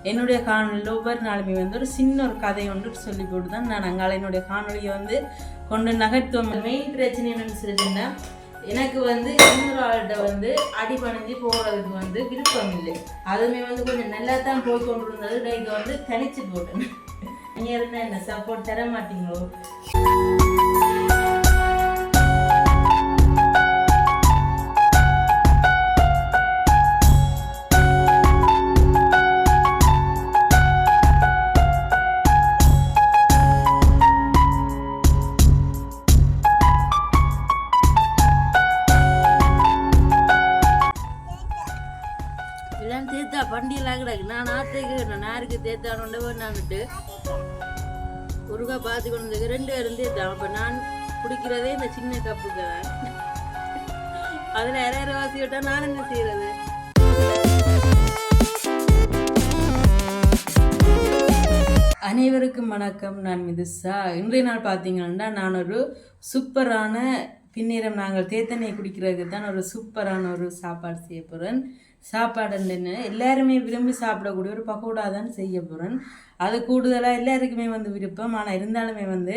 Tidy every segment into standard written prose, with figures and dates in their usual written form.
என்னுடைய காணொலியில் ஒவ்வொரு நாளுமே வந்து ஒரு சின்ன ஒரு கதை ஒன்று சொல்லி போட்டு தான் நான் அங்கால என்னுடைய காணொலியை வந்து கொண்டு நகர்த்துவோம். மெயின் பிரச்சனை என்னன்னு சொல்லிட்டுன்னா எனக்கு வந்து இன்னொரு ஆள்கிட்ட வந்து அடிபணிஞ்சு போகிறதுக்கு வந்து விருப்பம் இல்லை. அதுவுமே வந்து கொஞ்சம் நல்லா தான் போய் கொண்டு இருந்தது. இன்றைக்கு வந்து தனிச்சு போட்டேன். நீங்கள் இருந்தால் என்ன சப்போர்ட் தர மாட்டீங்களோ? எல்லாம் தேத்தா பண்டியெல்லாம் கிடக்கு. நான் ஆற்றுக்கு நான் யாருக்கு தேத்தானோண்டு நான்ட்டு ஒருக்கா பார்த்து கொண்டு வந்து 2 பேரும் தேத்தான். அப்போ நான் குடிக்கிறதே இந்த சின்ன கப்புக்கு தான். அதில் 2000 வாசி விட்டால் நான் என்ன செய்கிறது? அனைவருக்கும் வணக்கம். நான் மிதுசா. இன்றைய நாள் பார்த்தீங்கன்னா நான் ஒரு சூப்பரான பின்னேரம் நாங்கள் தேத்தனையை குடிக்கிறதுக்கு தான் ஒரு சூப்பரான ஒரு சாப்பாடு செய்ய போகிறேன். சாப்பாடுன்னு எல்லாருமே விரும்பி சாப்பிடக்கூடிய ஒரு பக்கோடா தான் செய்ய போகிறேன். அது கூடுதலாக எல்லாருக்குமே வந்து விருப்பம். ஆனால் இருந்தாலுமே வந்து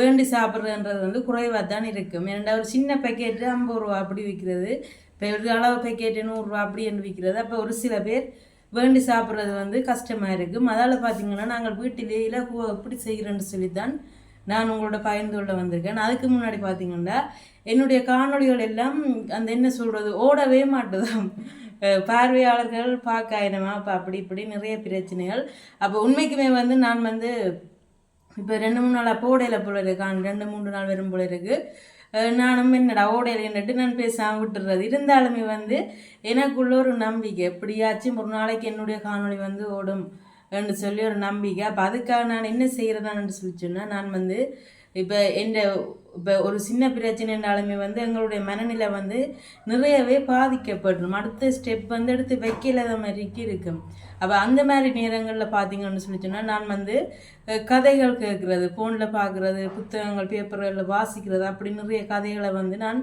வேண்டி சாப்பிட்றதுன்றது வந்து குறைவாக தான் இருக்கும். ஏன்னா ஒரு சின்ன பேக்கெட்டு 50 ரூபா அப்படி விற்கிறது, இப்போ ஒரு அளவு பேக்கெட்டு 100 ரூபா அப்படி என்று விற்கிறது. அப்போ ஒரு சில பேர் வேண்டி சாப்பிட்றது வந்து கஷ்டமாக இருக்கும். அதால் பார்த்திங்கன்னா நாங்கள் வீட்டிலே இலகுவ எப்படி செய்கிறேன்னு சொல்லித்தான் நான் உங்களோட பகிர்ந்து கொள்ள வந்திருக்கேன். அதுக்கு முன்னாடி பார்த்திங்கன்னா என்னுடைய காணொலிகள் எல்லாம் அந்த என்ன சொல்கிறது ஓடவே மாட்டுதான். பார்வையாளர்கள் பார்க்க ஆயினமா இப்போ அப்படி இப்படி நிறைய பிரச்சனைகள். அப்போ உண்மைக்குமே வந்து நான் வந்து இப்போ 2-3 நாளாக ஓடையில் போல இருக்கான், 2-3 நாள் வரும் போல இருக்கு. நானும் என்னடா ஓடையில் என்னட்டு நான் பேசாமல் விட்டுறது. இருந்தாலுமே வந்து எனக்குள்ள ஒரு நம்பிக்கை, எப்படியாச்சும் ஒரு நாளைக்கு என்னுடைய காணொலி வந்து ஓடும் என்று சொல்லி ஒரு நம்பிக்கை. அப்போ அதுக்காக நான் என்ன செய்கிறதான்னு சொல்லி சொன்னால், நான் வந்து இப்போ ஒரு சின்ன பிரச்சனை என்றாலுமே வந்து எங்களுடைய மனநிலை வந்து நிறையவே பாதிக்கப்படும். அடுத்த ஸ்டெப் வந்து எடுத்து வைக்கலாத மாதிரிக்கு இருக்கும். அப்போ அந்த மாதிரி நேரங்களில் பார்த்தீங்கன்னு சொல்லி சொன்னால் நான் வந்து கதைகள் கேட்குறது, ஃபோனில் பார்க்குறது, புத்தகங்கள் பேப்பர்களில் வாசிக்கிறது, அப்படி நிறைய கதைகளை வந்து நான்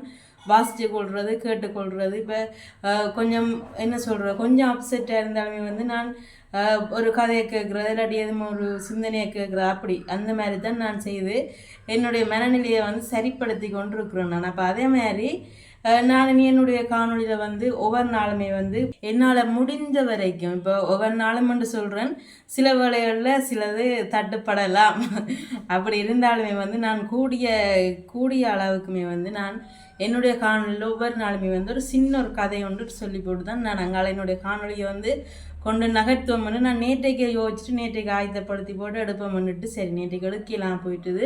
வாசித்து கொள்வது, கேட்டுக்கொள்வது. இப்போ கொஞ்சம் என்ன சொல்கிறது, கொஞ்சம் அப்செட்டாக இருந்தாலுமே வந்து நான் ஒரு கதையை கேட்குறது, இல்லாட்டி எதுவும் ஒரு சிந்தனையை கேட்குறது, அப்படி அந்த மாதிரி தான் நான் செய்து என்னுடைய மனநிலையை வந்து சரிப்படுத்தி கொண்டு இருக்கிறேன் நான். அப்போ அதே மாதிரி நான் என்னுடைய காணொலியில் வந்து ஒவ்வொரு நாளுமே வந்து என்னால் முடிஞ்ச வரைக்கும், இப்போ ஒவ்வொரு நாளும் என்று சொல்கிறேன், சில வேளைகளில் சிலது தட்டுப்படலாம். அப்படி இருந்தாலுமே வந்து நான் கூடிய அளவுக்குமே வந்து நான் என்னுடைய காணொலியில் ஒவ்வொரு நாளுமே வந்து ஒரு சின்ன ஒரு கதை ஒன்று சொல்லி போட்டு தான் நான் அங்கால என்னுடைய காணொலியை வந்து கொண்டு நகர்த்துவம் பண்ணி நான் நேற்றைக்கு யோசிச்சுட்டு நேற்றைக்கு ஆயுதப்படுத்தி போட்டு எடுப்போம் பண்ணிட்டு சரி நேற்றைக்கு எடுக்கலாம் போயிட்டுது.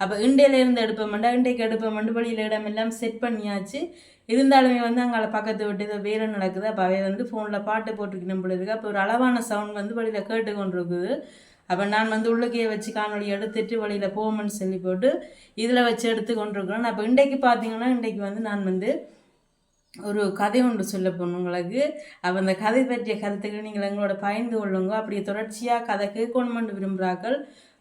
அப்போ இண்டையிலேருந்து எடுப்போம் பண்ணா இன்றைக்கு எடுப்போம் பண்ணி வெளியில் இடமெல்லாம் செட் பண்ணியாச்சு. இருந்தாலுமே வந்து அங்கே பக்கத்து விட்டு இதை வேலை நடக்குது. அப்போ அவை வந்து ஃபோனில் பாட்டு போட்டுக்கணும் பொழுதுக்கு அப்போ ஒரு அளவான சவுண்ட் வந்து வெளியில் கேட்டு கொண்டு இருக்குது. அப்போ நான் வந்து உள்ளக்கையை வச்சு காணொலி எடுத்துட்டு வழியில் போவோம்னு சொல்லி போட்டு இதில் வச்சு எடுத்து கொண்டிருக்கிறேன். அப்போ இன்றைக்கு பார்த்தீங்கன்னா இன்றைக்கு வந்து நான் வந்து ஒரு கதை ஒன்று சொல்ல போகணும் உங்களுக்கு. அப்போ அந்த கதை பற்றிய கருத்துக்கள் நீங்கள் எங்களோட பகிர்ந்து கொள்ளுங்க. அப்படியே தொடர்ச்சியாக கதை கேட்கணுமென்று விரும்புகிறார்கள்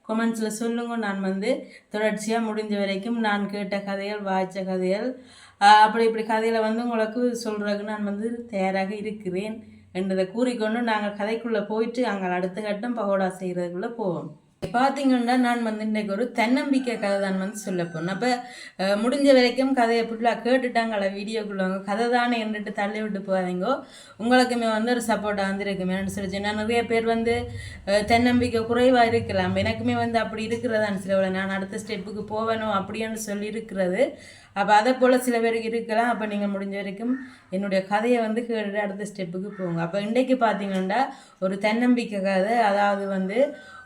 கொமெண்ட்ஸில் சொல்லுங்க. நான் வந்து தொடர்ச்சியாக முடிஞ்ச வரைக்கும் நான் கேட்ட கதைகள், வாய்ச்ச கதைகள், அப்படி இப்படி கதையில் வந்து உங்களுக்கு சொல்கிறதுக்கு நான் வந்து தயாராக இருக்கிறேன் என்றதை கூறிக்கொண்டு நாங்கள் கதைக்குள்ளே போயிட்டு அங்கே அடுத்த கட்டம் பகோடா செய்கிறதுக்குள்ளே போவோம். பார்த்தீங்கன்னா நான் வந்து இன்றைக்கு ஒரு தன்னம்பிக்கை கதை தான் வந்து சொல்ல போனேன். அப்போ முடிஞ்ச வரைக்கும் கதையை ஃபுல்லாக கேட்டுட்டாங்கள வீடியோக்குள்ளவங்க கதை தானே என்னட்டு தள்ளி விட்டு போகாதீங்கோ. உங்களுக்குமே வந்து ஒரு சப்போர்ட்டாக வந்துருக்குமேனு சொல்லிச்சு. நான் நிறைய பேர் வந்து தன்னம்பிக்கை குறைவாக இருக்கலாம், எனக்குமே வந்து அப்படி இருக்கிறதான்னு சில நான் அடுத்த ஸ்டெப்புக்கு போவேணும் அப்படின்னு சொல்லி இருக்கிறது. அப்போ அதை போல் சில பேருக்கு இருக்கலாம். அப்போ நீங்கள் முடிஞ்ச வரைக்கும் என்னுடைய கதையை வந்து கேட்டுட்டு அடுத்த ஸ்டெப்புக்கு போங்க. அப்போ இன்றைக்கு பார்த்தீங்கன்னா ஒரு தன்னம்பிக்கை கதை. அதாவது வந்து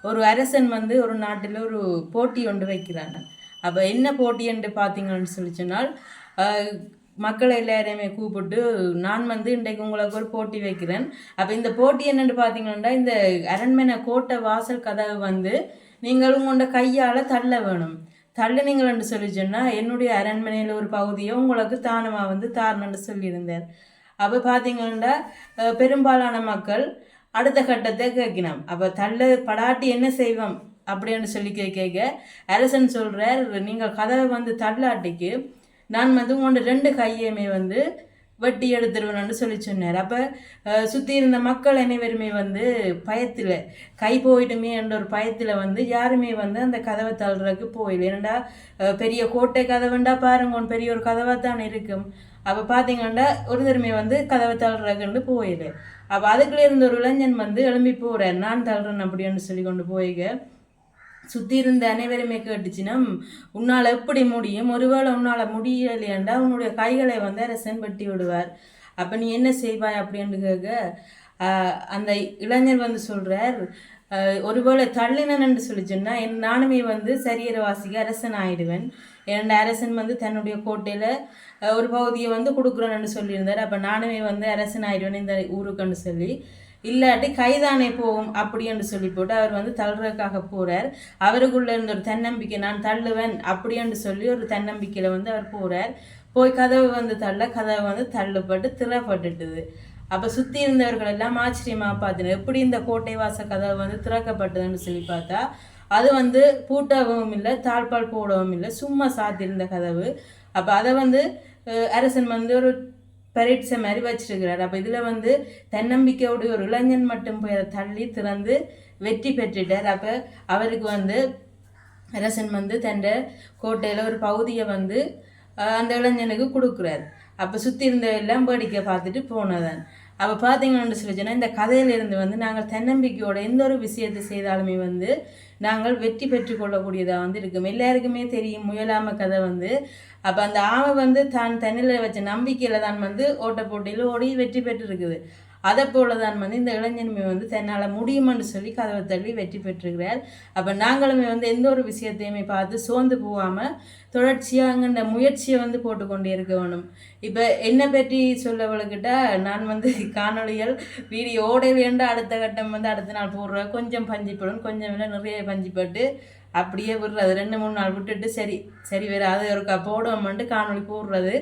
ஒரு அரசன் வந்து ஒரு நாட்டில் ஒரு போட்டி ஒன்று வைக்கிறாங்க. அப்போ என்ன போட்டி என்று பார்த்தீங்கன்னு சொல்லி சொன்னால், மக்களை எல்லாரையுமே கூப்பிட்டு நான் வந்து இன்றைக்கு உங்களுக்கு ஒரு போட்டி வைக்கிறேன். அப்போ இந்த போட்டி என்னென்னு பார்த்தீங்கன்னா, இந்த அரண்மனை கோட்டை வாசல் கதவை வந்து நீங்கள் உங்களோட கையால் தள்ள வேணும். தள்ளுனீங்களென்று சொல்லி சொன்னால் என்னுடைய அரண்மனையில் ஒரு பகுதியை உங்களுக்கு தானமாக வந்து தாரணுன்னு சொல்லியிருந்தார். அப்போ பார்த்தீங்கன்னா பெரும்பாலான மக்கள் அடுத்த கட்டத்தை கேட்கணும். அப்போ தள்ள படாட்டி என்ன செய்வோம் அப்படின்னு சொல்லி கேட்க அரசன் சொல்கிறார், நீங்கள் கதவை வந்து தள்ளாட்டிக்கு நான் வந்து உங்களோட 2 கையுமே வந்து வெட்டி எடுத்துருவேன்னு சொல்லி சொன்னார். அப்போ சுற்றி இருந்த மக்கள் அனைவருமே வந்து பயத்தில் கை போயிட்டுமே என்ற ஒரு பயத்தில் வந்து யாருமே வந்து அந்த கதவை தள்ளுறதுக்கு போயில. ஏன்னா பெரிய கோட்டை கதவுண்டா பாருங்க பெரிய ஒரு கதவாக தான் இருக்கும். அப்போ பார்த்தீங்கன்னா ஒரு தருமையை வந்து கதவை தள்ளுறதுக்குன்னு போயிடு. அப்போ அதுக்குள்ளே இருந்த ஒரு இளைஞன் வந்து எழும்பி போகிறார், நான் தள்ளுறேன் அப்படின்னு சொல்லி கொண்டு போய்க. சுற்றி இருந்த அனைவருமே கேட்டுச்சுன்னா உன்னால் எப்படி முடியும், ஒருவேளை உன்னால் முடியலையாண்டா உன்னுடைய கைகளை வந்து அரசன் வெட்டி விடுவார், அப்போ நீ என்ன செய்வாய் அப்படின்னு கேட்க அந்த இளைஞர் வந்து சொல்கிறார், ஒருவேளை தள்ளினன்னு சொல்லி சொன்னால் நானுமே வந்து சரியரவாசிக்கு அரசன் ஆயிடுவேன். என்னோட அரசன் வந்து தன்னுடைய கோட்டையில் ஒரு பகுதியை வந்து கொடுக்குறேன்னு சொல்லியிருந்தார். அப்போ நானுமே வந்து அரசன் ஆயிடுவேன் இந்த ஊருக்குன்னு சொல்லி, இல்லாட்டி கைதானே போகும் அப்படின்னு சொல்லி போட்டு அவர் வந்து தள்ளுறதுக்காக போகிறார். அவருக்குள்ளே இருந்த ஒரு தன்னம்பிக்கை, நான் தள்ளுவேன் அப்படின்னு சொல்லி ஒரு தன்னம்பிக்கையில் வந்து அவர் போகிறார். போய் கதவு வந்து கதவை வந்து தள்ளுப்பட்டு திறப்பட்டுட்டுது. அப்போ சுற்றி இருந்தவர்கள் எல்லாம் ஆச்சரியமாக பார்த்துன்னு எப்படி இந்த கோட்டை வாச கதவை வந்து திறக்கப்பட்டதுன்னு சொல்லி பார்த்தா அது வந்து பூட்டவும் இல்லை, தாழ்பால் போடவும் இல்லை, சும்மா சாத்தியிருந்த கதவு. அப்போ அதை வந்து அரசன் வந்து ஒரு பரீட்சை மாதிரி வச்சிருக்கிறார். அப்போ இதில் வந்து தன்னம்பிக்கையோடைய ஒரு இளைஞன் மட்டும் போய் அதை தள்ளி திறந்து வெற்றி பெற்றுட்டார். அப்போ அவருக்கு வந்து அரசன் வந்து தன் கோட்டையில் ஒரு பகுதியை வந்து அந்த இளைஞனுக்கு கொடுக்குறார். அப்போ சுற்றி இருந்த எல்லாம் வேடிக்கை பார்த்துட்டு போனதான். அப்போ பார்த்தீங்கன்னு சொல்லி சொன்னால் இந்த கதையிலிருந்து வந்து நாங்கள் தன்னம்பிக்கையோட எந்த ஒரு விஷயத்தை செய்தாலுமே வந்து நாங்கள் வெற்றி பெற்றுக்கொள்ளக்கூடியதாக வந்து இருக்கும். எல்லாருக்குமே தெரியும் முயலாமை கதை வந்து. அப்போ அந்த ஆமை வந்து தான் தண்ணியில் வச்ச நம்பிக்கையில் தான் வந்து ஓட்ட போட்டியில் ஓடி வெற்றி பெற்றுருக்குது. அதை போல தான் வந்து இந்த இளைஞனுமே வந்து தன்னால் முடியுமென்று சொல்லி கதவை தள்ளி வெற்றி பெற்றிருக்கிறார். அப்போ நாங்களுமே வந்து எந்த ஒரு விஷயத்தையுமே பார்த்து சோர்ந்து போகாமல் தொடர்ச்சியாக அங்கே முயற்சியை வந்து போட்டுக்கொண்டே இருக்க வேணும். இப்போ என்னை பற்றி சொல்லவளுக்கிட்ட நான் வந்து காணொலிகள் வீடியோ ஓடவேண்ட அடுத்த கட்டம் வந்து அடுத்த நாள் போடுற கொஞ்சம் பஞ்சிப்படும், கொஞ்சம் இல்லை நிறைய பஞ்சிப்பட்டு அப்படியே விடுறது. 2-3 நாள் விட்டுட்டு சரி வேறு அது ஒருக்கா போடுவோம்ட்டு காணொலி போடுறது.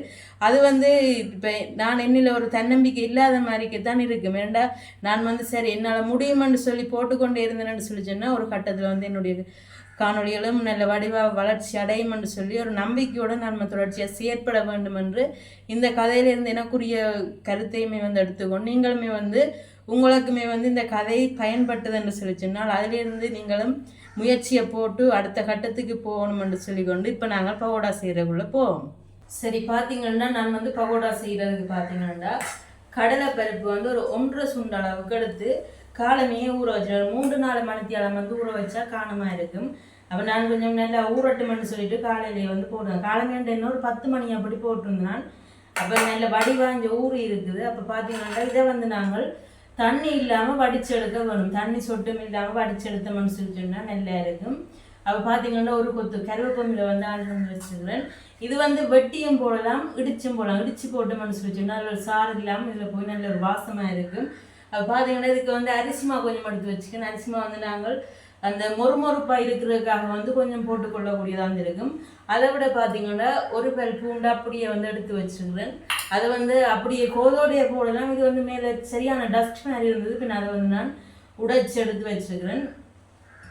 அது வந்து இப்போ நான் என்னில் ஒரு தன்னம்பிக்கை இல்லாத மாதிரிக்கு தான் இருக்கும். ஏண்டா நான் வந்து சரி என்னால் முடியுமென்று சொல்லி போட்டுக்கொண்டே இருந்தேன்னு சொல்லி சொன்னால் ஒரு கட்டத்தில் வந்து என்னுடைய காணொலிகளும் நல்ல வடிவாக வளர்ச்சி அடையும் என்று சொல்லி ஒரு நம்பிக்கையோடு நம்ம தொடர்ச்சியாக செயற்பட வேண்டும் என்று இந்த கதையிலிருந்து எனக்குரிய கருத்தையுமே வந்து எடுத்துக்கொண்டு நீங்களுமே வந்து உங்களுக்குமே வந்து இந்த கதை பயன்பட்டது என்று சொல்லி சொன்னால் அதிலிருந்து நீங்களும் முயற்சியை போட்டு அடுத்த கட்டத்துக்கு போகணும் என்று சொல்லிக்கொண்டு இப்போ நாங்கள் பகோடா செய்கிறக்குள்ளே போவோம். சரி பார்த்தீங்கன்னா நான் வந்து பகோடா செய்கிறதுக்கு பார்த்தீங்கன்னா கடலை பருப்பு வந்து ஒரு 1.5 சுண்டு அளவுக்கு எடுத்து காலமே ஊற வச்சிடும். 3-4 மணித்தியாலம் வந்து ஊற வச்சா காணமாக இருக்கும். அப்போ நான் கொஞ்சம் நல்லா ஊறட்டுமென்னு சொல்லிட்டு காலையிலேயே வந்து போடுவேன். காலமேண்டு என்ன ஒரு 10 மணி அப்படி போட்டிருந்தேன். அப்போ நல்ல வடிவாஞ்ச ஊறி இருக்குது. அப்போ பார்த்தீங்கன்னா இதை வந்து நாங்கள் தண்ணி இல்லாமல் வடிச்செடுக்க வேணும். தண்ணி சொட்டும் இல்லாமல் வடிச்செடுத்தோம்னு சொல்லி சொன்னால் நல்லா இருக்கும். அப்போ பார்த்தீங்கன்னா ஒரு கொத்து கருவேப்பமில் வந்து ஆள் வந்து வச்சுக்கிறேன். இது வந்து வெட்டியும் போடலாம், இடிச்சும் போடலாம். இடிச்சு போட்டோம்னு சொல்லி சொன்னால் ஒரு சாறு இல்லாமல் இதில் போய் நல்ல ஒரு வாசமாக இருக்கும். அப்போ பார்த்தீங்கன்னா இதுக்கு வந்து அரிசிமா கொஞ்சம் எடுத்து வச்சுக்கணும். அரிசிமா வந்து நாங்கள் அந்த மொறுமொறுப்பாக இருக்கிறதுக்காக வந்து கொஞ்சம் போட்டுக்கொள்ளக்கூடியதாக இருக்கும். அதை விட பார்த்தீங்கன்னா ஒரு பல் பூண்டு அப்படியே வந்து எடுத்து வச்சுருக்கிறேன். அதை வந்து அப்படியே கோதோடைய போடலாம். இது வந்து மேலே சரியான டஸ்ட் மாதிரி இருந்தது. பின் அதை வந்து நான் உடைச்சி எடுத்து வச்சுருக்கிறேன்.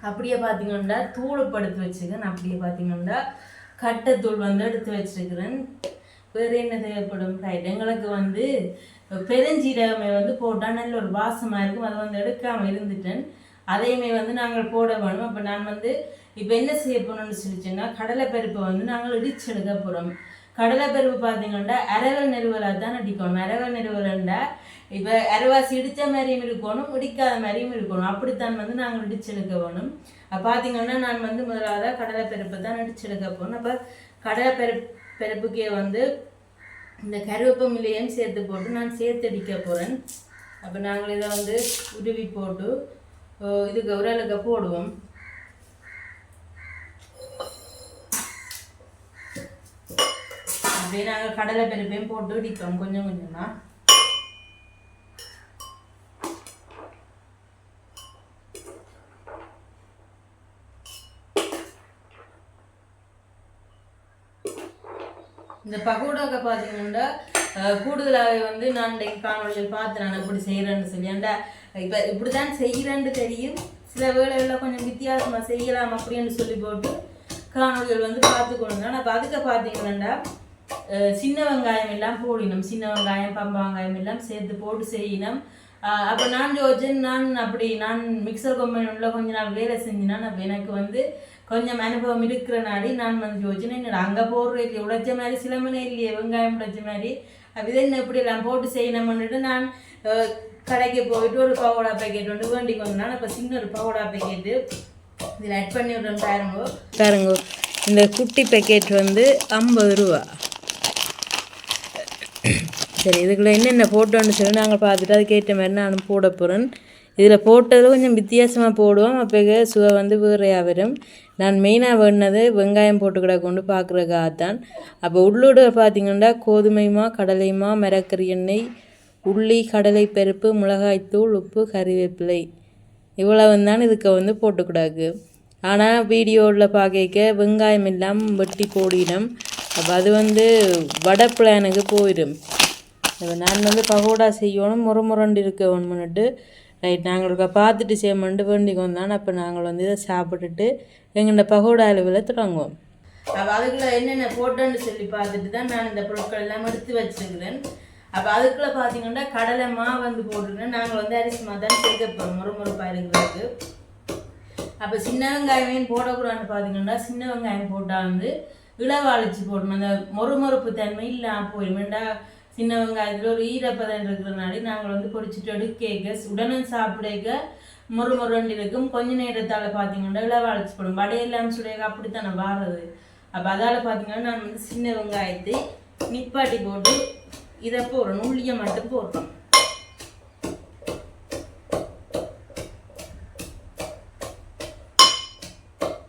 அப்படியே பார்த்தீங்கன்னா தூளுப்படுத்து வச்சுக்கிறேன். அப்படியே பார்த்தீங்கன்னா கட்டைத்தூள் வந்து எடுத்து வச்சுருக்கிறேன். வேறு என்ன தேவைப்படும் ரைட் எங்களுக்கு வந்து பெருஞ்சீரகமே வந்து போட்டால் நல்ல ஒரு வாசமாக இருக்கும். அதை வந்து எடுக்காமல் இருந்துட்டேன். அதையுமே வந்து நாங்கள் போட வேணும். அப்போ நான் வந்து இப்போ என்ன செய்ய போகணும்னு சொல்லிச்சேன்னா கடலைப்பருப்பை வந்து நாங்கள் இடிச்சு எடுக்க போகிறோம். கடலைப்பருப்பு பார்த்தீங்கன்னா அரவல் நெருவலாக தான் அடிக்கணும். அரவல் நெருவலண்டா இப்போ அரைவாசி இடித்த மாதிரியும் இருக்கணும், இடிக்காத மாதிரியும் இருக்கணும். அப்படித்தான் வந்து நாங்கள் இடிச்சு எடுக்க வேணும். பார்த்தீங்கன்னா நான் வந்து முதலாவது கடலைப்பருப்பை தான் இடிச்சு எடுக்க போகணும். அப்போ கடலைப்பருப்புக்கே வந்து இந்த கருவேப்பமிலையும் சேர்த்து போட்டு நான் சேர்த்து அடிக்க போகிறேன். அப்போ நாங்கள் இதை வந்து உருவி போட்டு இதுக்கு உரலுக்கு போடுவோம். அப்படியே நாங்கள் கடலை பருப்பையும் போட்டு இடிப்போம் கொஞ்சம் கொஞ்சமாக. இந்த பகோடாவை பார்த்தீங்கன்னா கூடுதலாகவே வந்து நான் இன்றைக்கு காணொலியில் பார்த்து நான் எப்படி செய்கிறேன்னு சொல்லி ஏன்டா இப்போ இப்படி தான் செய்கிறேன்னு தெரியும். சில வேளைகளில் கொஞ்சம் வித்தியாசமாக செய்யலாம் அப்படின்னு சொல்லி போட்டு காணொலிகள் வந்து பார்த்து கொண்டு. அப்போ அதுக்கு பார்த்தீங்கன்னா சின்ன வெங்காயம் எல்லாம் போடணும். சின்ன வெங்காயம் பம்பா வெங்காயம் எல்லாம் சேர்த்து போட்டு செய்யணும். அப்போ நான் யோசிச்சேன், நான் மிக்சர் கம்பெனி உள்ள கொஞ்ச நாள் வேலை செஞ்சினா அப்போ எனக்கு வந்து கொஞ்சம் அனுபவம் இருக்கிற நாடி நான் வந்து யோசிச்சேன், என்னடா அங்கே போடுற இல்லையே உடைச்ச மாதிரி சில மணி இல்லையே வெங்காயம் உடைச்ச மாதிரி அப்படி என்ன இப்படி எல்லாம் போட்டு செய்யணும்னுட்டு நான் கடைக்கு போயிட்டு ஒரு பவோடா பேக்கெட் வந்து வேண்டிக்கு வந்தேன். இப்போ சின்ன ஒரு பவோடா பேக்கெட்டு இதில் ஆட் பண்ணி விட்றேன். பாருங்கோ இந்த குட்டி பேக்கெட் வந்து 50 ரூபா. சரி, இதுக்குள்ளே என்னென்ன போட்டோன்னு சொல்லி நாங்கள் பார்த்துட்டு அதுக்கேற்ற மாதிரி நான் போட போகிறேன். இதில் போட்டதில் கொஞ்சம் வித்தியாசமாக போடுவோம், அப்போ சுவை வந்து வேறையாக வரும். நான் மெயினாக வேணுனது வெங்காயம் போட்டுக்கிட கொண்டு பார்க்குறதுக்காகத்தான். அப்போ உள்ளோட பார்த்திங்கன்னா கோதுமைமா, கடலைமா, மரக்கறி எண்ணெய், உள்ளி, கடலை பருப்பு, மிளகாய்த்தூள், உப்பு, கறிவேப்பிலை இவ்வளவு தான் இதுக்கு வந்து போட்டுக்கூடாது. ஆனால் வீடியோவில் பார்க்க வெங்காயம் எல்லாம் வெட்டி போடினோம். அப்போ அது வந்து வடை பிளானுக்கு போயிடும். நான் வந்து பகோடா செய்யணும், முறண்டு இருக்க வேணும்னுட்டு ரைட் நாங்கள் இருக்க பார்த்துட்டு செய்யணுன்ட்டு வேண்டிக்கு வந்தான். அப்போ நாங்கள் வந்து இதை சாப்பிட்டுட்டு எங்கள்ட பகோடா அளவில் தொடங்குவோம். அப்போ அதுக்குள்ளே என்னென்ன போட்டோன்னு சொல்லி பார்த்துட்டு தான் நான் இந்த பொருட்கள் எல்லாம் எடுத்து வச்சுருக்கிறேன். அப்போ அதுக்குள்ளே பார்த்தீங்கன்னா கடலை மாவு வந்து போட்டுருக்கேன். நாங்கள் வந்து அரிசி மாவு தான் சேர்க்க போகிறோம் முறுமுறுப்பாக இருக்கிறதுக்கு. அப்போ சின்ன வெங்காயம் போடக்கூடாதுன்னு பார்த்தீங்கன்னா சின்ன வெங்காயம் போட்டால் வந்து இளவாளிச்சு போடணும். அந்த மொறுமொறுப்பு தன்மை இல்லாமல் போயிடுமெண்டா சின்ன வெங்காயத்தில் ஒரு ஈரப்பதம் இருக்கிறனாடி நாங்கள் வந்து பொரிச்சிட்டு எடுக்க உடனே சாப்பிட மொறுமொருண்டு இருக்கும். கொஞ்ச நேரத்தால் பார்த்தீங்கன்னா இளவாளிச்சு போடும். வடையெல்லாம் சுடையாக அப்படித்தானே வாரது. அப்போ அதால் பார்த்தீங்கன்னா நான் வந்து சின்ன வெங்காயத்தை நிப்பாட்டி போட்டு இதை போடுறோம், உள்ளியை மட்டும் போடுறோம்.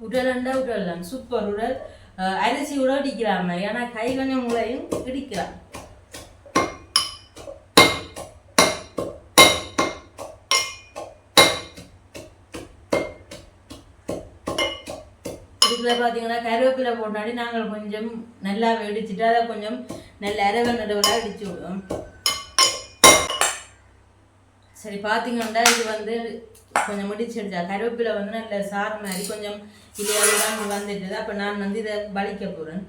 உடலண்டா உடலாம் சூப்பர் உடல். அரிசி கூட இடிக்கிறான் மாதிரி, ஆனால் கை கொஞ்சம் முளையும் இடிக்கிறான். இதுக்குள்ள பார்த்தீங்கன்னா கருவேப்பிலை போட்டாடி நாங்கள் கொஞ்சம் நல்லா வெடிச்சுட்டு அதை கொஞ்சம் நல்ல அரவை நடுவில் இடிச்சு விடுவோம். சரி பார்த்தீங்கன்னா இது வந்து கொஞ்சம் முடிச்சிடுச்சா கருவேப்பிலை வந்து நல்ல சாறு மாதிரி கொஞ்சம் இல்லையாதான் வந்துட்டுது. அப்போ நான் வந்து இதை வலிக்க போகிறேன்.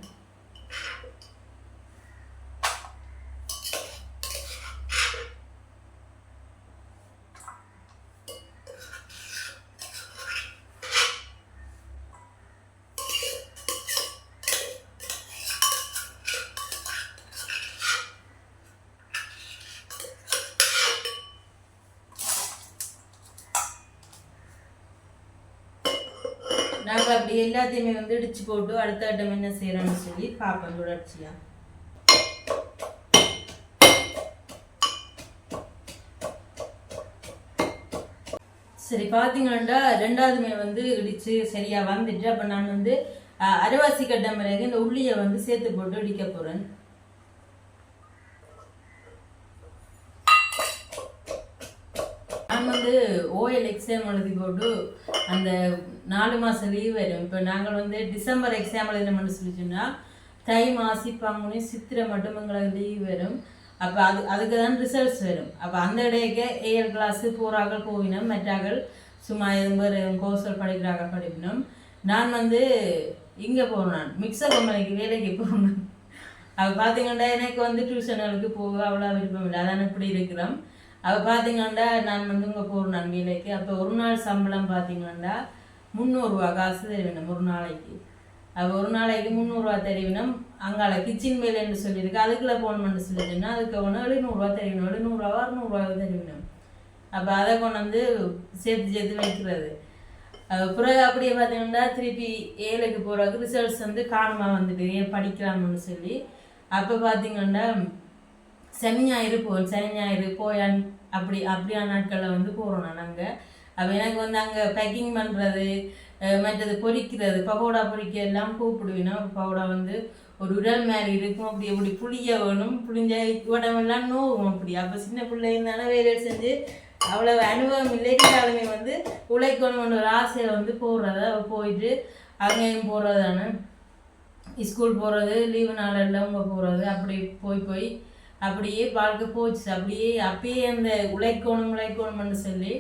நாங்கள் அப்படி எல்லாத்தையுமே வந்து இடிச்சு போட்டு அடுத்த கட்டம் என்ன செய்யறோம்னு சொல்லி பார்ப்போம் தொடர்ச்சியா. சரி பார்த்தீங்கன்னா ரெண்டாவதுமே வந்து இடிச்சு சரியா வந்துட்டு அப்போ நான் வந்து அரைவாசி கட்டம் பிறகு இந்த உள்ளியை வந்து சேர்த்து போட்டு இடிக்க போறேன். நான் வந்து ஓஎல் எக்ஸாம் எழுதி போட்டு அந்த 4 மாதம் லீவ் வரும். இப்போ நாங்கள் வந்து டிசம்பர் எக்ஸாம் எழுதணும்னு சொல்லிச்சோன்னா தை, மாசி, பங்குனி, சித்திரை மட்டும் எங்களுக்கு லீவ் வரும். அப்போ அதுக்கு தான் ரிசல்ட்ஸ் வரும். அப்போ அந்த இடையே ஏஎல் கிளாஸு போகிறார்கள் போவினோம், மற்றார்கள் சும்மா எதுவும் கோர்ஸில் படிக்கிறார்கள் படிப்பினோம். நான் வந்து இங்கே போகிறேன், மிக்சர் கம்பெனிக்கு வேலைக்கு போகிறேன். அப்போ பார்த்தீங்கன்னா எனக்கு வந்து டியூஷனுக்கு போக அவ்வளோ விருப்பம் இல்லை, அதான் இப்படி இருக்கிறோம். அப்போ பார்த்தீங்கன்னா நான் வந்து இங்கே போகிறேன் வேலைக்கு. அப்போ ஒரு நாள் சம்பளம் பார்த்தீங்கன்னா 300 ரூபா காசு தருவினம் ஒரு நாளைக்கு. அப்போ ஒரு நாளைக்கு 300 ரூபா தருவினம். அங்கால கிச்சன் வேலைன்னு சொல்லியிருக்கு, அதுக்குள்ளே போகணும்னு சொல்லிச்சுன்னா அதுக்கு ஒன்று 700 ரூபா தருவினம், 700 ரூபா 600 ரூபா தருவினம். அப்போ அதை கொண்டு வந்து சேர்த்து வைக்கிறது. பிறகு அப்படியே பார்த்தீங்கன்னா திருப்பி ஏழுக்கு போகிறதுக்கு ரிசல்ட்ஸ் வந்து காரணமாக வந்துட்டு ஏன் படிக்கலாம்னு சொல்லி அப்போ பார்த்தீங்கன்னா சனி ஞாயிறு போவோம். சனி ஞாயிறு போயான் அப்படியான நாட்களில் வந்து போகிறோம் நாங்கள். அப்போ எனக்கு வந்து அங்கே பேக்கிங் பண்ணுறது, மற்றது பொரிக்கிறது, பகோடா பொரிக்க எல்லாம் கூப்பிடுவினா. பகோடா வந்து ஒரு உடல் மாதிரி இருக்கும், அப்படி புளிய வேணும், புளிஞ்ச உடம்பெல்லாம் நோவும் அப்படி. அப்போ சின்ன பிள்ளைங்கனால வேலை செஞ்சு அவ்வளோ அனுபவம் இல்லைனாலுமே வந்து உழைக்கணும்னு ஒரு ஆசையை வந்து போடுறத போயிட்டு அங்கேயும் போகிறதானே ஸ்கூல் போகிறது, லீவு நாளெல்லாம் அவங்க போகிறது, அப்படி போய் அப்படியே வாழ்க்கை போச்சு. அப்பயே அந்த உழைக்கணும்னு சொல்லி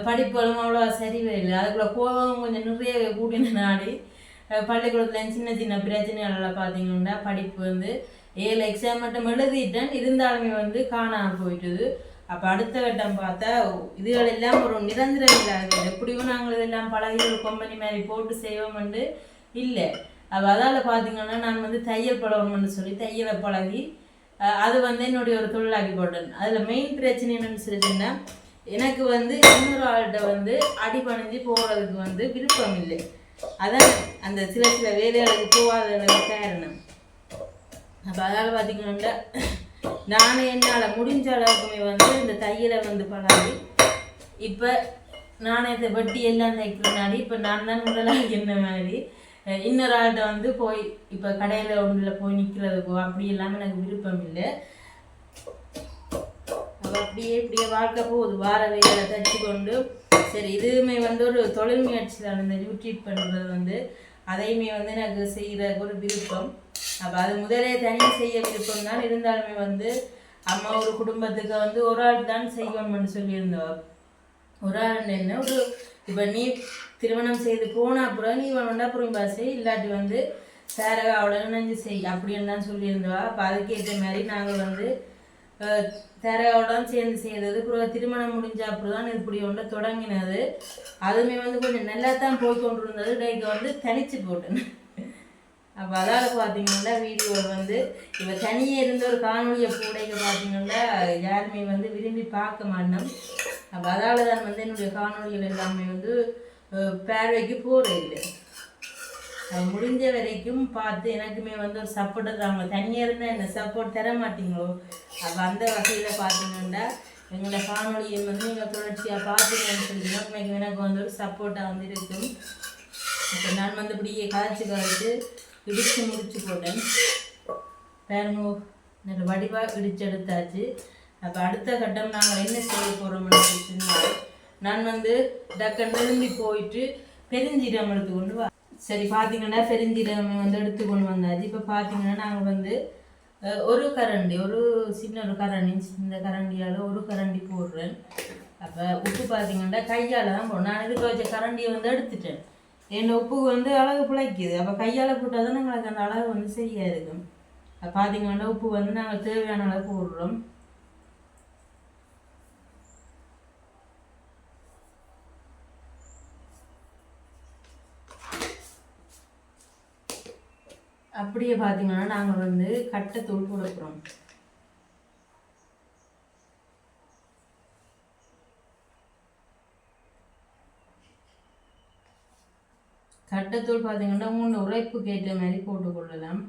படிப்புகளும் அவ்வளோ சரி வரல. அதுக்குள்ளே கோபம் கொஞ்சம் நிறைய கூட்டின நாடி பள்ளிக்கூடத்தில் சின்ன பிரச்சனைகளெல்லாம் பார்த்தீங்கன்னா படிப்பு வந்து ஏழு எக்ஸாம் மட்டும் எழுதிட்டேன், இருந்தாலுமே வந்து காணாமல் போயிட்டுது. அப்போ அடுத்த கட்டம் பார்த்தா இதுகள் எல்லாம் ஒரு நிரந்தரம் இல்லாது, எப்படியும் நாங்கள் இதெல்லாம் பழகி ஒரு கம்பெனி மாதிரி போட்டு செய்வோம்னு இல்லை. அப்போ அதால் பார்த்தீங்கன்னா நான் வந்து தையல் பழகணும்னு சொல்லி தையலை பழகி அது வந்து என்னுடைய ஒரு தொழிலாக்கி போட்டேன். அதில் மெயின் பிரச்சனை என்னன்னு சொல்லிட்டுன்னா, எனக்கு வந்து இன்னொரு ஆள்கிட்ட வந்து அடிபணிஞ்சு போகிறதுக்கு வந்து விருப்பம் இல்லை. அதான் அந்த சில சில வேலைகளுக்கு போகாததுக்கு காரணம். அப்போ அதால் பார்த்தீங்கன்னா நானே என்னால் முடிஞ்ச அளவுக்குமே வந்து இந்த தையலை வந்து பழகி இப்போ நானே இதை வெட்டி எல்லாம் தைக்கிறனாடி இப்போ நான் தான் முதலாக என்ன மாதிரி இன்னொரு ஆள்கிட்ட வந்து போய் இப்போ கடையில் ஒன்றில் போய் நிற்கிறதுக்கோ அப்படி இல்லாமல் எனக்கு விருப்பம் இல்லை. அப்படியே இப்படியே வாழ்க்கை போகுது, வார வேலை தச்சு கொண்டு. சரி, இதுவுமே வந்து ஒரு தொழில் முயற்சியில் இந்த யூடியூப் பண்ணுறது வந்து அதையுமே வந்து எனக்கு செய்கிற ஒரு விருப்பம். அப்போ அது முதலே தனியாக செய்ய விருப்பம் தான், இருந்தாலுமே வந்து அம்மா ஒரு குடும்பத்துக்கு வந்து ஒரு ஆள் தான் செய்யணும்னு சொல்லியிருந்தோம். ஒரு ஆள் என்ன ஒரு இப்போ நீ திருமணம் செய்து போனால் அப்புறம் நீ வேணும்னா அப்புறம் பாசை இல்லாட்டி வந்து சேரகாவோட இணைஞ்சு செய் அப்படின்னு தான் சொல்லியிருந்தவா. அப்போ அதுக்கேற்ற மாதிரி நாங்கள் வந்து சேரகாவோட சேர்ந்து செய்தது. அப்புறம் திருமணம் முடிஞ்ச அப்புறம் தான் இப்படி ஒன்று தொடங்கினது. அதுவுமே வந்து கொஞ்சம் நல்லா தான் போய் கொண்டு இருந்தது. இடைக்கு வந்து தனிச்சு போட்டேன். அப்போ அதால் பார்த்தீங்கன்னா வீடியோ வந்து இப்போ தனியே இருந்த ஒரு காணொலியை கூடைக்கு பார்த்தீங்கன்னா யாருமே வந்து விரும்பி பார்க்க மாட்டோம். அப்போ அதால் தான் வந்து என்னுடைய காணொலிகள் எல்லாமே வந்து பார்வைக்கு போகிற இல்லை. முடிஞ்ச வரைக்கும் பார்த்து எனக்குமே வந்து ஒரு சப்போர்ட் தராங்க. தனியாக இருந்தால் என்ன சப்போர்ட் தர மாட்டீங்களோ, அப்போ அந்த வகையில் பார்த்தீங்கன்னா எங்களோட காணொலியை வந்து நீங்கள் தொடர்ச்சியாக பார்த்தீங்கன்னு சொல்லி எனக்கு வந்து ஒரு சப்போர்ட்டாக வந்து இருக்கும். இப்போ நான் வந்து இப்படியே கதைச்சு இடித்து முடிச்சு போட்டேன். பாருங்க, நல்ல வடிவாக இடிச்சு எடுத்தாச்சு. அப்போ அடுத்த கட்டம் நாங்கள் என்ன செய்ய போகிறோம்னு சொன்னால், நான் வந்து டக்குன்னு திரும்பி போயிட்டு பெருஞ்சீரகம் எடுத்துக்கொண்டு வா. சரி, பார்த்தீங்கன்னா பெருஞ்சீரகம் வந்து எடுத்துக்கொண்டு வந்தாச்சு. இப்போ பார்த்தீங்கன்னா நாங்கள் வந்து ஒரு கரண்டி, ஒரு சின்ன ஒரு கரண்டி, இந்த கரண்டியால் ஒரு கரண்டி போடுறேன். அப்போ உப்பு பார்த்தீங்கன்னா கையால் தான் போடுறேன். நான் இதுக்கு வச்ச கரண்டியை வந்து எடுத்துட்டேன். என் உப்பு வந்து அழகு பிழைக்குது. அப்போ கையால் போட்டால் தான் எங்களுக்கு அந்த அழகு வந்து சரியாக இருக்கும். பார்த்தீங்கன்னா உப்பு வந்து நாங்கள் தேவையான அளவு போடுறோம். அப்படியே பார்த்தீங்கன்னா நாங்கள் வந்து கட்டைத்தூள் போடுறோம். கட்டைத்தூள் பார்த்தீங்கன்னா மூணு உரைப்புக்கு ஏற்ற மாதிரி போட்டுக்கொள்ளலாம்.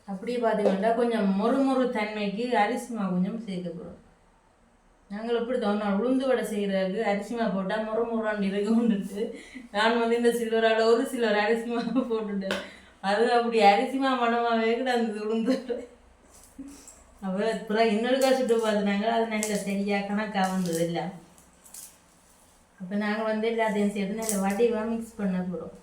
அப்படியே பார்த்தீங்கன்னா கொஞ்சம் மொறு தன்மைக்கு அரிசி மாவு கொஞ்சம் சேர்க்கப்படுறோம். நாங்கள் எப்படி தோணும் உளுந்து வடை செய்கிறதுக்கு அரிசி மாவு போட்டால் முறாண்டு இருக்குன்ட்டு நான் வந்து இந்த சில்வரால் ஒரு சிலர் அரிசி மாவு போட்டுட்டேன். அது அப்படி அரிசி மாவு மனமாகவே கூட அந்த உளுந்து அப்போ அப்புறம் இன்னொருக்கா சுட்டு பார்த்துனாங்க. அது நாங்கள் சரியாக கணக்காக வந்தது இல்லை. அப்போ நாங்கள் வந்து எல்லாத்தையும் சேர்த்து நல்ல வடிவாக மிக்ஸ் பண்ண போகிறோம்.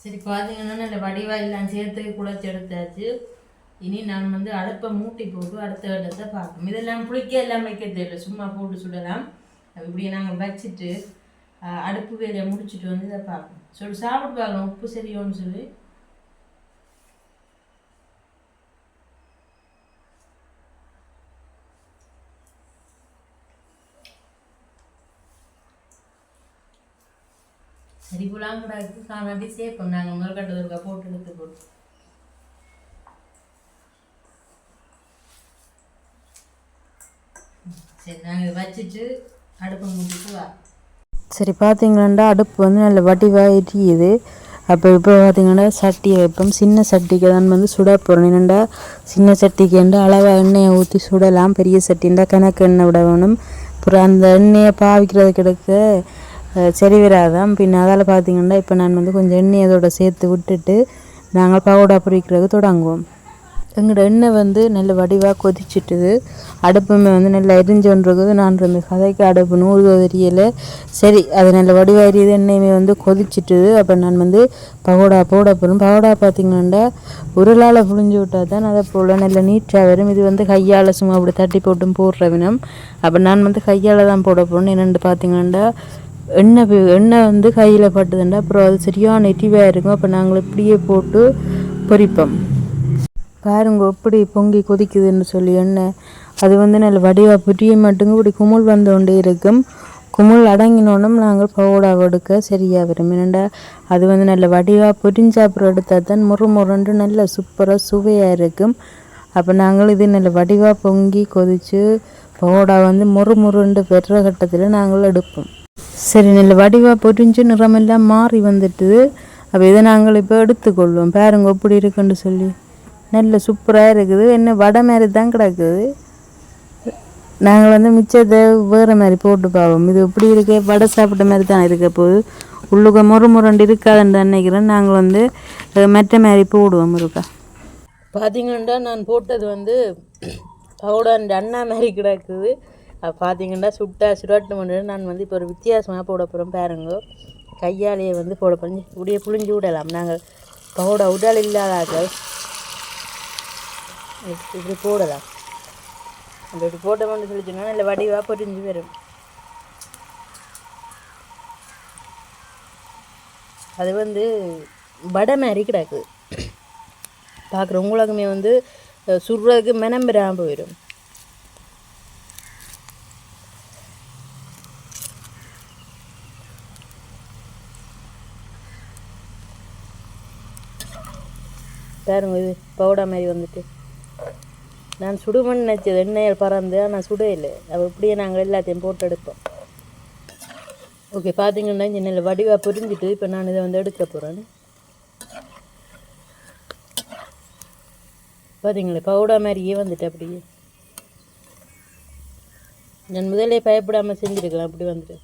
சரி, பார்த்தீங்கன்னா நல்ல வடிவாக எல்லாம் சேர்த்து குழச்சி எடுத்தாச்சு. இனி நான் வந்து அடுப்பை மூட்டி போட்டு அடுத்த இடத்தை பார்க்கணும். இதெல்லாம் புளிக்க எல்லாம் வைக்க தெரியல, சும்மா போட்டு சுடலாம். இப்படியே நாங்கள் வச்சுட்டு அடுப்பு வேலையை முடிச்சுட்டு வந்து இதை பார்க்கணும். சாப்பிட்டு பார்க்கணும் உப்பு சரியோன்னு சொல்லி. சரி, புலாம் கூட காணாட்டி சேர்ப்போம். நாங்கள் முருகட்டை ஒருக்கா போட்டு எடுத்து போட்டு சரி நாங்கள் வச்சுட்டு அடுப்பை மூட்டிட்டு வா. சரி பார்த்தீங்கன்னா அடுப்பு வந்து நல்ல வடிவாக எரியுது. அப்போ இப்போ பார்த்தீங்கன்னா சட்டியை வைப்போம். சின்ன சட்டிக்கு தான் வந்து சுட போகிறோம். என்னென்னா சின்ன சட்டிக்கு வந்து அளவாக எண்ணெயை ஊற்றி சுடலாம். பெரிய சட்டின்னா கணக்கு எண்ணெய் விட வேணும். அப்புறம் அந்த எண்ணெயை பாவிக்கிறது கிடக்க சரி வராதான். பின் அதால் பார்த்தீங்கன்னா இப்போ நான் வந்து கொஞ்சம் எண்ணெய் அதோட சேர்த்து விட்டுட்டு நாங்கள் பவுடா பொரிக்கிறதுக்கு தொடங்குவோம். எங்களோட எண்ணெய் வந்து நல்ல வடிவாக கொதிச்சுட்டுது. அடுப்புமே வந்து நல்லா எரிஞ்சோன்றது. நான் இந்த கதைக்கு அடுப்பு 100 தெரியலை. சரி அது நல்ல வடிவாக எரியுது. எண்ணெயுமே வந்து கொதிச்சுட்டுது. அப்போ நான் வந்து பகோடா போட போகிறோம். பகோடா பார்த்திங்கன்னா உருளால் புழிஞ்சு விட்டால் தான் அதை போல் நல்ல நீட்டாக வரும். இது வந்து கையால் சும்மா அப்படி தட்டி போட்டும் போடுற வினம். அப்போ நான் வந்து கையால் தான் போட போகிறேன். என்னென்னு பார்த்திங்கன்னா எண்ணெய் வந்து கையில் பட்டுதுண்டா அப்புறம் அது சரியான நெட்டிவாக இருக்கும். அப்போ நாங்கள் இப்படியே போட்டு பொரிப்போம். பாருங்க எப்படி பொங்கி கொதிக்குதுன்னு சொல்லி எண்ணெய் அது வந்து நல்ல வடிவாக புரிய மாட்டுங்க. இப்படி குமுள் வந்து கொண்டே இருக்கும். குமுள் அடங்கினோன்னும் நாங்கள் பவுடாவை எடுக்க சரியாக வரும். என்னென்னா அது வந்து நல்ல வடிவாக பொரிஞ்ச அப்புறம் எடுத்தால் தான் முறுமுறுண்டு நல்ல சூப்பராக சுவையாக இருக்கும். அப்போ நாங்கள் இது நல்ல வடிவாக பொங்கி கொதித்து பவுடா வந்து முறுமுறுண்டு பெற்ற கட்டத்தில் நாங்கள் எடுப்போம். சரி நல்ல வடிவாக பொரிஞ்சு நிறமெல்லாம் மாறி வந்துட்டு அப்போ இதை நாங்கள் இப்போ எடுத்துக்கொள்வோம். பாருங்க எப்படி இருக்குன்னு சொல்லி நல்ல சூப்பராக இருக்குது. என்ன வடை மாதிரி தான் கிடக்குது. நாங்கள் வந்து மிச்சத்தை வேறு மாதிரி போட்டு பார்ப்போம். இது எப்படி இருக்கு வடை சாப்பிட்ட மாதிரி தான் இருக்க போது உள்ளுக்க முறுமுரண்டு இருக்காதுன்னு நினைக்கிறேன். நாங்கள் வந்து மெட்ட மாதிரி போடுவோம் இருக்கா. பார்த்தீங்கன்னா நான் போட்டது வந்து பவுடாண்ட அண்ணா மாதிரி கிடக்குது. பார்த்தீங்கன்னா சுடாட்டு பண்ணு. நான் வந்து இப்போ ஒரு வித்தியாசமாக போட போகிறோம். பாருங்க கையாலேயே வந்து போட போகிறோம். இப்படியே புழிஞ்சு விடலாம். நாங்கள் பவுடா உடல் இல்லாதார்கள் இப்படி போடலாம். அந்த இப்படி போட்டோம்னு சொல்லி சொன்னால் இல்லை வடிவாக பொரிஞ்சு வரும். அது வந்து வடை மாதிரி கிடக்குது. பார்க்குற உங்களுக்குமே வந்து சுடுறதுக்கு மெனம் பெறாமல் போயிடும். பாருங்க இது பவுடா மாதிரி வந்துட்டு நான் சுடுமண் நினச்சது எண்ணெயில் பறந்து ஆனால் சுட இல்லை. அப்போ இப்படியே நாங்கள் எல்லாத்தையும் போட்டு எடுப்போம். ஓகே பார்த்தீங்கன்னா எண்ணெயில் வடிவாக பொரிஞ்சிட்டு இப்போ நான் இதை வந்து எடுக்க போகிறேன். பார்த்தீங்களே பவுடா மாதிரியே வந்துட்டு அப்படியே நான் முதலே பயப்படாமல் செஞ்சுருக்கலாம். அப்படி வந்துட்டு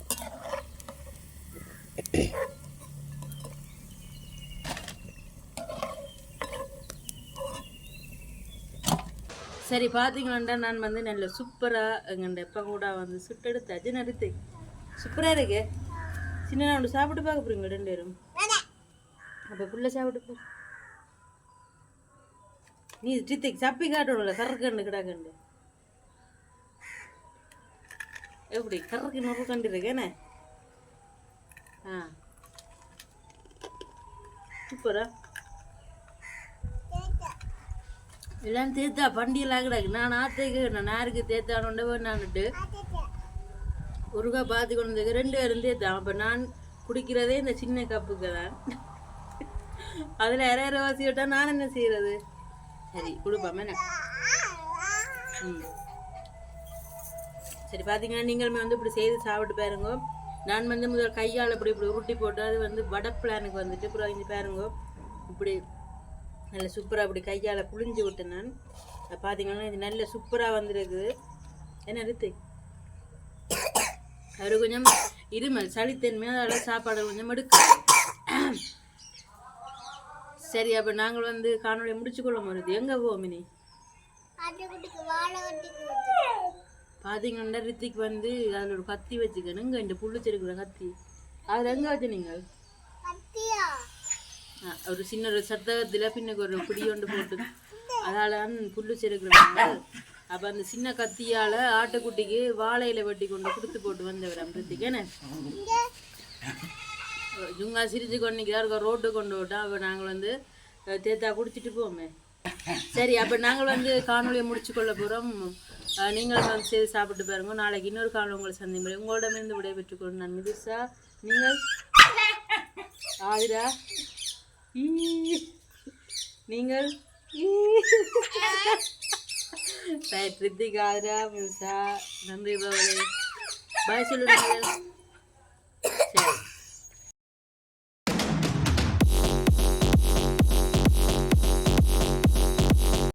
சரி பார்த்தீங்கன்னா நான் வந்து நல்ல சூப்பராக எங்கள்ட பகோடா வந்து சுட்டெடுத்தாச்சு. நடுத்து சூப்பராக இருக்கு. சின்ன நான் சாப்பிட்டு பார்க்க போகிறீங்க 2 பேரும். அப்போ புள்ள சாப்பிட்டு நீ சித்திக்கு சப்பி காட்டணும்ல கறக்கண்டு கிடாக்கண்டு எப்படி கறக்கு நொறு கண்டு இருக்கேனே. சூப்பரா எல்லாம் தேத்தா பண்டியெல்லாம் கிடக்கு. நான் ஆத்தைக்கு நான் யாருக்கு தேத்தானோண்ட வேணான்னுட்டு ஒருக்கா பார்த்து கொண்டு வந்து 2 பேரும் தேத்தான். அப்போ நான் குடிக்கிறதே இந்த சின்ன கப்புக்கு தான். அதில் 2 வாசி விட்டால் நான் என்ன செய்கிறது. சரி கொடுப்பாம என்ன. சரி பார்த்தீங்கன்னா நீங்களுமே வந்து இப்படி செய்து சாப்பிட்டு பாருங்க. நான் வந்து முதல் கையால் இப்படி உருட்டி போட்டு அது வந்து வடை பிளானுக்கு வந்துட்டு அப்புறம் இங்கே பாருங்க இப்படி நல்ல சூப்பராக அப்படி கையால் புழிஞ்சு விட்டேன். நான் பார்த்தீங்கன்னா இது நல்ல சூப்பராக வந்துருக்குது. என்ன எடுத்து அது கொஞ்சம் இருமல் சளித்தன்மையாக அதெல்லாம் சாப்பாடு கொஞ்சம் எடுக்க. சரி அப்போ நாங்கள் வந்து காணொலியை முடிச்சுக்கொள்ள முடியுது. எங்கே போவோம் இனி பார்த்தீங்கன்னா ரித்திக் வந்து அதில் ஒரு கத்தி வச்சுக்கணும். இங்கே இந்த புள்ளிச்சிருக்கிற கத்தி அதில் எங்கே வச்சு நீங்கள் ஒரு சின்ன ஒரு சத்தகத்தில் பின்னுக்கு ஒரு பிடி ஒன்று போட்டு அதால் புல்லு செருக்கிறாங்க. அப்போ அந்த சின்ன கத்தியால் ஆட்டுக்குட்டிக்கு வாழையில வெட்டி கொண்டு கொடுத்து போட்டு வந்தவர் அமிர்திக்கேன்னு ஜுங்கா சிரிச்சு கொண்டிருக்கிறார். ரோட்டு கொண்டு விட்டோம். அப்போ நாங்கள் வந்து தேத்தா குடிச்சிட்டு போவோமே. சரி அப்போ நாங்கள் வந்து காணொலியை முடிச்சு கொள்ள போகிறோம். நீங்கள் வந்து செய்து சாப்பிட்டு பாருங்க. நாளைக்கு இன்னொரு காணொலி உங்களை சந்திப்பேன். உங்களிடமிருந்து விடைபெற்றுக்கொள்ளும் நான் மிதுசா. நீங்கள் ஆதிரா நீங்கள் ரித்திக் ஆதிரா மிதுசா நன்றி. பாய் சொல்லுங்கள்.